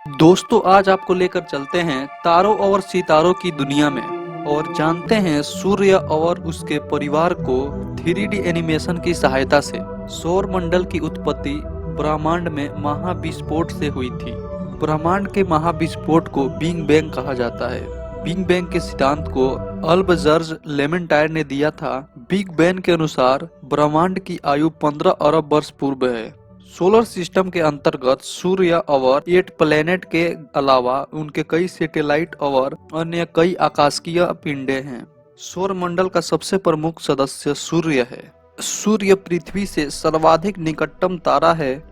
दोस्तों आज आपको लेकर चलते हैं तारों और सितारों की दुनिया में और जानते हैं सूर्य और उसके परिवार को 3D एनिमेशन की सहायता से। सौर मंडल की उत्पत्ति ब्रह्मांड में महाविस्फोट से हुई थी। ब्रह्मांड के महाविस्फोट को बिग बैंग कहा जाता है। बिग बैंग के सिद्धांत को अल्बर्ट लेमेंटायर ने दिया था। बिग बैंग के अनुसार ब्रह्मांड की आयु 15 अरब वर्ष पूर्व है। सोलर सिस्टम के अंतर्गत सूर्य और 8 प्लेनेट के अलावा उनके कई सैटेलाइट और अन्य कई आकाशीय पिंडे हैं। सौर मंडल का सबसे प्रमुख सदस्य सूर्य है। सूर्य पृथ्वी से सर्वाधिक निकटतम तारा है,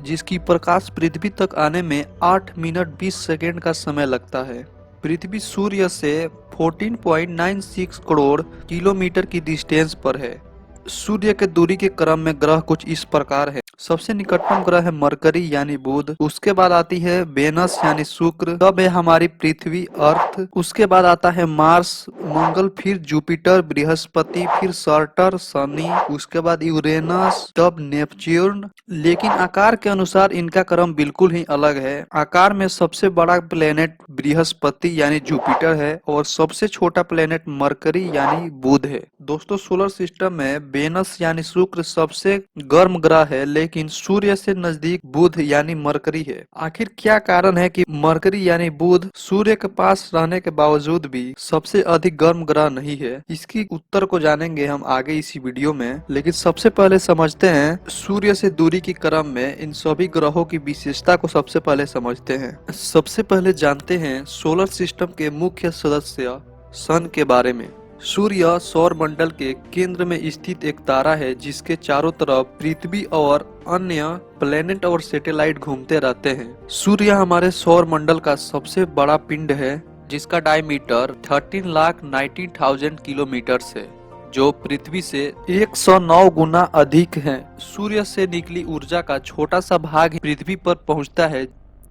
जिसकी प्रकाश पृथ्वी तक आने में 8 मिनट 20 सेकंड का समय लगता है। पृथ्वी सूर्य से 14.96 करोड़ किलोमीटर की डिस्टेंस पर है। सूर्य के दूरी के क्रम में ग्रह कुछ इस प्रकार है। सबसे निकटतम ग्रह है मरकरी यानी बुध, उसके बाद आती है वेनस यानी शुक्र, तब है हमारी पृथ्वी अर्थ, उसके बाद आता है मार्स, मंगल, फिर जुपिटर, बृहस्पति, फिर सैटर्न शनि, उसके बाद यूरेनस, तब नेपच्यून। लेकिन आकार के अनुसार इनका क्रम बिल्कुल ही अलग है। आकार में सबसे बड़ा प्लेनेट बृहस्पति यानी जुपिटर है और सबसे छोटा प्लेनेट मरकरी यानी बुध है। दोस्तों सोलर सिस्टम में वेनस यानी शुक्र सबसे गर्म ग्रह है, लेकिन सूर्य से नजदीक बुध यानी मरकरी है। आखिर क्या कारण है कि मरकरी यानी बुध सूर्य के पास रहने के बावजूद भी सबसे अधिक गर्म ग्रह नहीं है? इसकी उत्तर को जानेंगे हम आगे इसी वीडियो में, लेकिन सबसे पहले समझते हैं सूर्य से दूरी के क्रम में इन सभी ग्रहों की विशेषता को। सबसे पहले समझते हैं, सबसे पहले जानते हैं सोलर सिस्टम के मुख्य सदस्य सन के बारे में। सूर्य सौर मंडल के केंद्र में स्थित एक तारा है, जिसके चारों तरफ पृथ्वी और अन्य प्लेनेट और सैटेलाइट घूमते रहते हैं। सूर्य हमारे सौर मंडल का सबसे बड़ा पिंड है, जिसका डायमीटर 13,19,000 किलोमीटर है, जो पृथ्वी से 109 गुना अधिक है। सूर्य से निकली ऊर्जा का छोटा सा भाग पृथ्वी पर पहुंचता है,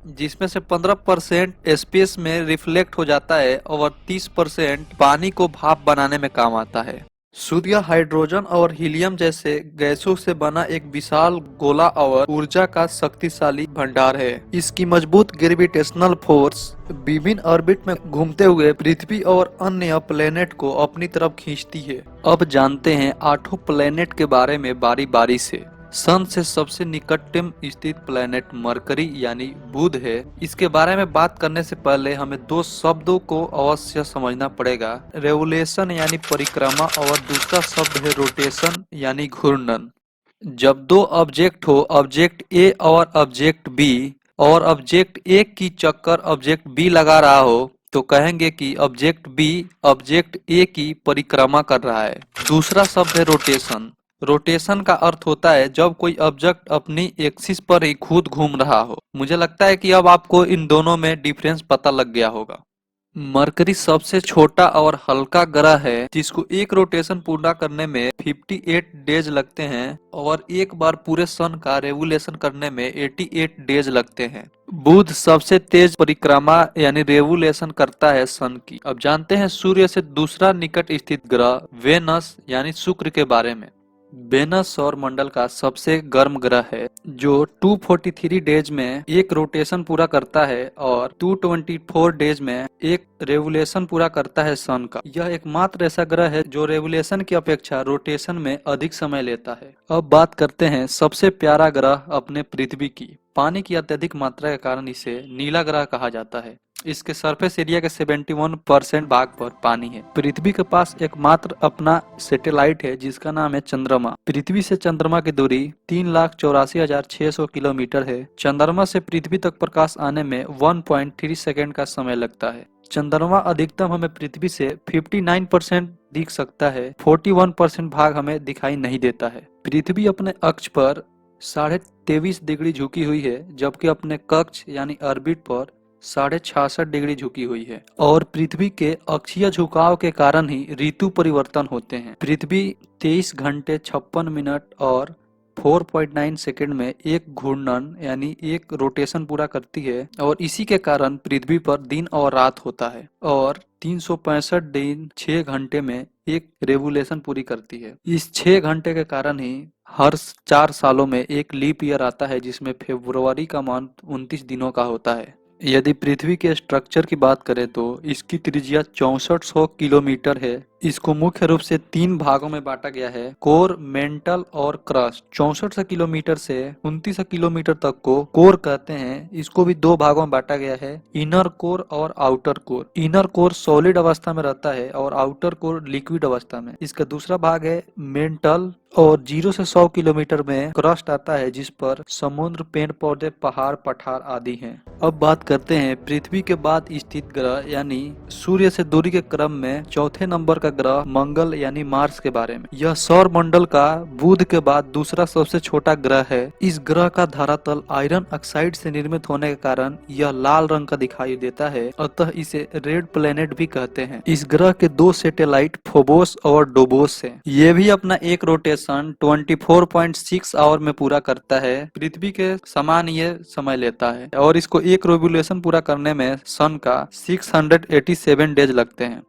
जिसमें से 15% स्पेस में रिफ्लेक्ट हो जाता है और 30% पानी को भाप बनाने में काम आता है। सूर्य हाइड्रोजन और हीलियम जैसे गैसों से बना एक विशाल गोला और ऊर्जा का शक्तिशाली भंडार है। इसकी मजबूत ग्रेविटेशनल फोर्स विभिन्न ऑर्बिट में घूमते हुए पृथ्वी और अन्य प्लेनेट को अपनी तरफ खींचती है। अब जानते हैं 8 प्लेनेट के बारे में बारी बारी से। सन से सबसे निकटतम स्थित प्लेनेट मरकरी यानी बुध है। इसके बारे में बात करने से पहले हमें 2 शब्दों को अवश्य समझना पड़ेगा, रेवोल्यूशन यानी परिक्रमा और दूसरा शब्द है रोटेशन यानी घूर्णन। जब 2 ऑब्जेक्ट हो, ऑब्जेक्ट ए और ऑब्जेक्ट बी, और ऑब्जेक्ट ए की चक्कर ऑब्जेक्ट बी लगा रहा हो, तो कहेंगे कि ऑब्जेक्ट बी ऑब्जेक्ट ए की परिक्रमा कर रहा है। दूसरा शब्द है रोटेशन। रोटेशन का अर्थ होता है जब कोई ऑब्जेक्ट अपनी एक्सिस पर ही खुद घूम रहा हो। मुझे लगता है कि अब आपको इन दोनों में डिफरेंस पता लग गया होगा। मरकरी सबसे छोटा और हल्का ग्रह है, जिसको एक रोटेशन पूरा करने में 58 डेज लगते हैं और एक बार पूरे सन का रेवोल्यूशन करने में 88 डेज लगते हैं। बुध सबसे तेज परिक्रमा यानी रेवोल्यूशन करता है सन की। अब जानते हैं सूर्य से दूसरा निकट स्थित ग्रह वेनस यानी शुक्र के बारे में। वेनस सौर मंडल का सबसे गर्म ग्रह है, जो 243 डेज में एक रोटेशन पूरा करता है और 224 डेज में एक रेवोल्यूशन पूरा करता है सन का। यह एकमात्र ऐसा ग्रह है जो रेवोल्यूशन की अपेक्षा रोटेशन में अधिक समय लेता है। अब बात करते हैं सबसे प्यारा ग्रह अपने पृथ्वी की। पानी की अत्यधिक मात्रा के कारण इसे नीला ग्रह कहा जाता है। इसके सरफेस एरिया के 71% भाग पर पानी है। पृथ्वी के पास एकमात्र अपना सैटेलाइट है, जिसका नाम है चंद्रमा। पृथ्वी से चंद्रमा की दूरी 3,84,600 किलोमीटर है। चंद्रमा से पृथ्वी तक प्रकाश आने में 1.3 सेकेंड का समय लगता है। चंद्रमा अधिकतम हमें पृथ्वी से 59% दिख सकता है, 41% भाग हमें दिखाई नहीं देता है। पृथ्वी अपने अक्ष पर 23.5 डिग्री झुकी हुई है, जबकि अपने कक्ष यानी ऑर्बिट पर 66.5 डिग्री झुकी हुई है। और पृथ्वी के अक्षीय झुकाव के कारण ही ऋतु परिवर्तन होते हैं। पृथ्वी 23 घंटे 56 मिनट और 4.9 सेकंड में एक घूर्णन यानी एक रोटेशन पूरा करती है, और इसी के कारण पृथ्वी पर दिन और रात होता है, और 365 दिन 6 घंटे में एक रेवोल्यूशन पूरी करती है। इस 6 घंटे के कारण ही हर 4 सालों में एक लीप ईयर आता है, जिसमें फरवरी का मंथ 29 दिनों का होता है। यदि पृथ्वी के स्ट्रक्चर की बात करें तो इसकी त्रिज्या 6400 किलोमीटर है। इसको मुख्य रूप से 3 भागों में बांटा गया है, कोर, मेंटल और क्रस्ट। 6400 किलोमीटर से 2900 किलोमीटर तक को कोर कहते हैं। इसको भी 2 भागों में बांटा गया है, इनर कोर और outer core. Inner core solid अवस्था में रहता है और आउटर कोर लिक्विड अवस्था में। इसका दूसरा भाग है मेंटल, और 0 से 100 किलोमीटर में क्रस्ट आता है, जिस पर समुद्र, पेड़ पौधे, पहाड़, पठार आदि हैं। अब बात करते हैं पृथ्वी के बाद स्थित ग्रह यानी सूर्य से दूरी के क्रम में चौथे नंबर का ग्रह मंगल यानी मार्स के बारे में। यह सौर मंडल का बुध के बाद दूसरा सबसे छोटा ग्रह है। इस ग्रह का धरातल आयरन ऑक्साइड से निर्मित होने के कारण यह लाल रंग का दिखाई देता है, अतः इसे रेड प्लेनेट भी कहते हैं। इस ग्रह के 2 सैटेलाइट फोबोस और डोबोस हैं। ये भी अपना एक रोटेशन 24.6 आवर में पूरा करता है। पृथ्वी के समान ये समय लेता है और इसको एक रिवोल्यूशन पूरा करने में सन का 687 डेज लगते हैं।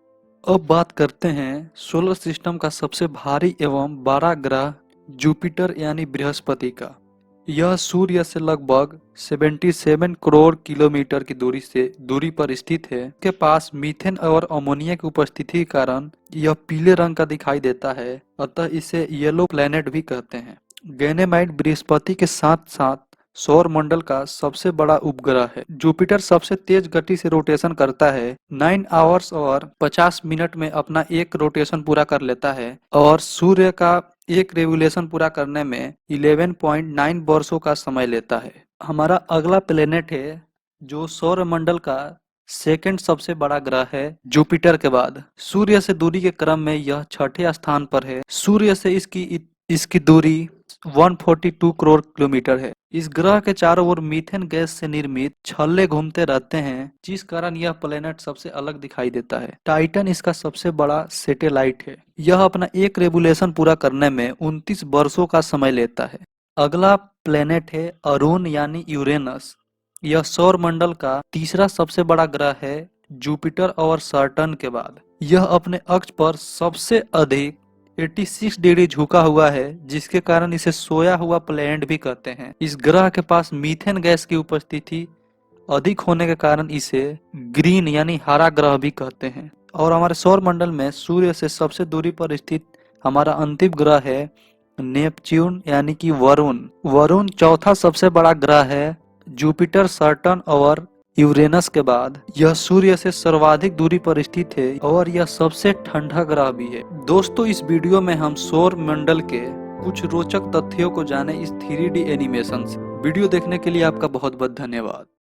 अब बात करते हैं सोलर सिस्टम का सबसे भारी एवं बड़ा ग्रह जुपिटर यानी बृहस्पति का। यह सूर्य से लगभग 77 करोड़ किलोमीटर की दूरी पर स्थित है। इसके पास मीथेन और अमोनिया की उपस्थिति के कारण यह पीले रंग का दिखाई देता है, अतः इसे येलो प्लैनेट भी कहते हैं। गैनेमाइड बृहस्पति के साथ साथ सौर मंडल का सबसे बड़ा उपग्रह है। जुपिटर सबसे तेज गति से रोटेशन करता है। 9 आवर्स और 50 मिनट में अपना एक रोटेशन पूरा कर लेता है और सूर्य का एक रेवोल्यूशन पूरा करने में 11.9 वर्षों का समय लेता है। हमारा अगला प्लेनेट है जो सौर मंडल का सेकंड सबसे बड़ा ग्रह है जुपिटर के बाद। सूर्य से दूरी के क्रम में यह छठे स्थान पर है। सूर्य से इसकी दूरी 142 करोड़ किलोमीटर है। इस ग्रह के चारों ओर मीथेन गैस से निर्मित छल्ले घूमते रहते हैं, जिस कारण यह प्लेनेट सबसे अलग दिखाई देता है। टाइटन इसका सबसे बड़ा सैटेलाइट है। यह अपना एक रेवोल्यूशन पूरा करने में 29 वर्षों का समय लेता है। अगला प्लेनेट है अरुण यानी यूरेनस। यह सौर मंडल का तीसरा सबसे बड़ा ग्रह है जुपिटर और सैटर्न के बाद। यह अपने अक्ष पर सबसे अधिक 86 डिग्री झुका हुआ है, जिसके कारण इसे सोया हुआ प्लैनेट भी कहते हैं। इस ग्रह के पास मीथेन गैस की उपस्थिति अधिक होने के कारण इसे ग्रीन यानी हरा ग्रह भी कहते हैं। और हमारे सौर मंडल में सूर्य से सबसे दूरी पर स्थित हमारा अंतिम ग्रह है नेपच्यून यानी कि वरुण। वरुण चौथा सबसे बड़ा ग्रह है जुपिटर, सैटर्न और यूरेनस के बाद। यह सूर्य से सर्वाधिक दूरी पर स्थित है और यह सबसे ठंडा ग्रह भी है। दोस्तों, इस वीडियो में हम सौर मंडल के कुछ रोचक तथ्यों को जाने इस 3D एनिमेशन से। वीडियो देखने के लिए आपका बहुत बहुत धन्यवाद।